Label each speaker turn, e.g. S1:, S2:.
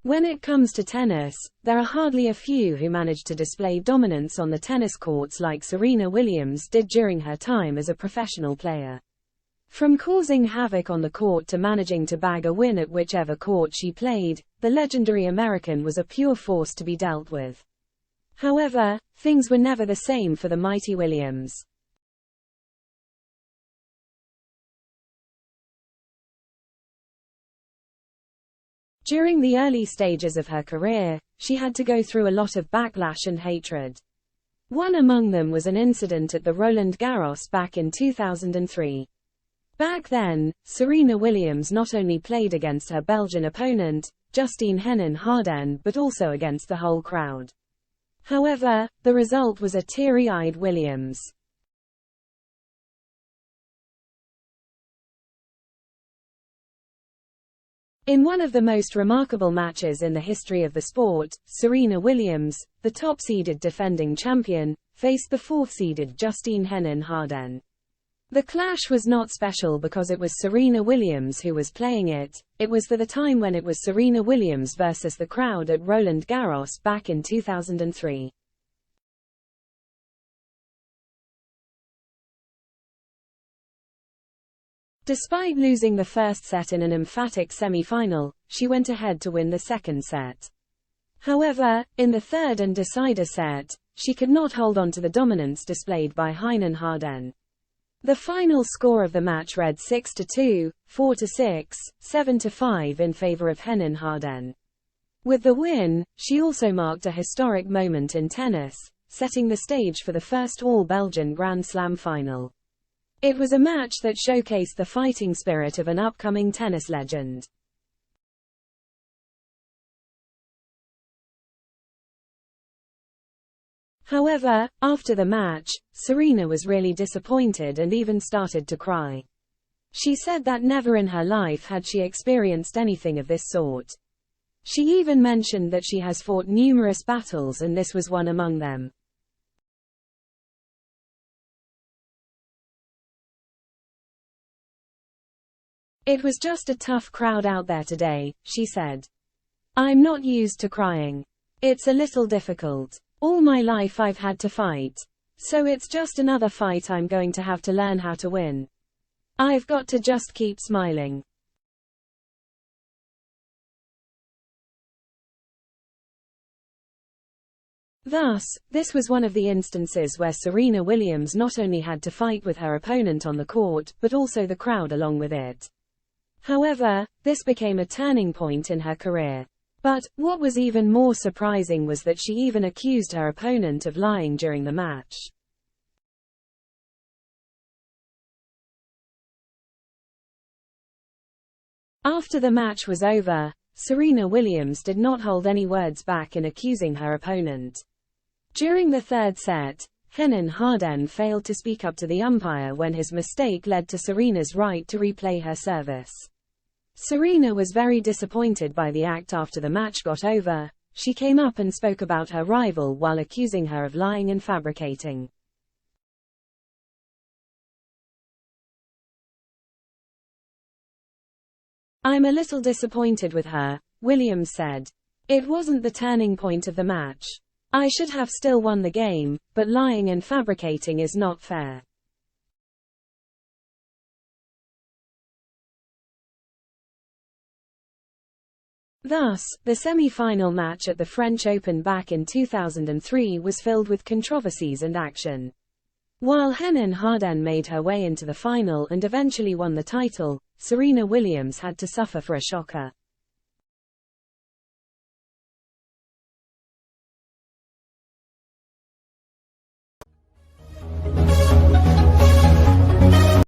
S1: When it comes to tennis, there are hardly a few who manage to display dominance on the tennis courts like Serena Williams did during her time as a professional player. From causing havoc on the court to managing to bag a win at whichever court she played, the legendary American was a pure force to be dealt with. However, things were never the same for the mighty Williams. During the early stages of her career, she had to go through a lot of backlash and hatred. One among them was an incident at the Roland Garros back in 2003. Back then, Serena Williams not only played against her Belgian opponent, Justine Henin-Hardenne, but also against the whole crowd. However, the result was a teary-eyed Williams. In one of the most remarkable matches in the history of the sport, Serena Williams, the top-seeded defending champion, faced the fourth-seeded Justine Henin-Hardenne. The clash was not special because it was Serena Williams who was playing it, it was for the time when it was Serena Williams versus the crowd at Roland Garros back in 2003. Despite losing the first set in an emphatic semi-final, she went ahead to win the second set. However, in the third and decider set, she could not hold on to the dominance displayed by Henin-Hardenne. The final score of the match read 6-2, 4-6, 7-5 in favor of Henin-Hardenne. With the win, she also marked a historic moment in tennis, setting the stage for the first all-Belgian Grand Slam final. It was a match that showcased the fighting spirit of an upcoming tennis legend. However, after the match, Serena was really disappointed and even started to cry. She said that never in her life had she experienced anything of this sort. She even mentioned that she has fought numerous battles and this was one among them. It was just a tough crowd out there today, she said. I'm not used to crying. It's a little difficult. All my life I've had to fight. So it's just another fight I'm going to have to learn how to win. I've got to just keep smiling. Thus, this was one of the instances where Serena Williams not only had to fight with her opponent on the court, but also the crowd along with it. However, this became a turning point in her career. But, what was even more surprising was that she even accused her opponent of lying during the match. After the match was over, Serena Williams did not hold any words back in accusing her opponent. During the third set, Henin-Hardenne failed to speak up to the umpire when his mistake led to Serena's right to replay her service. Serena was very disappointed by the act after the match got over. She came up and spoke about her rival while accusing her of lying and fabricating. I'm a little disappointed with her, Williams said. It wasn't the turning point of the match. I should have still won the game, but lying and fabricating is not fair. Thus, the semi-final match at the French Open back in 2003 was filled with controversies and action. While Henin-Hardenne made her way into the final and eventually won the title, Serena Williams had to suffer for a shocker.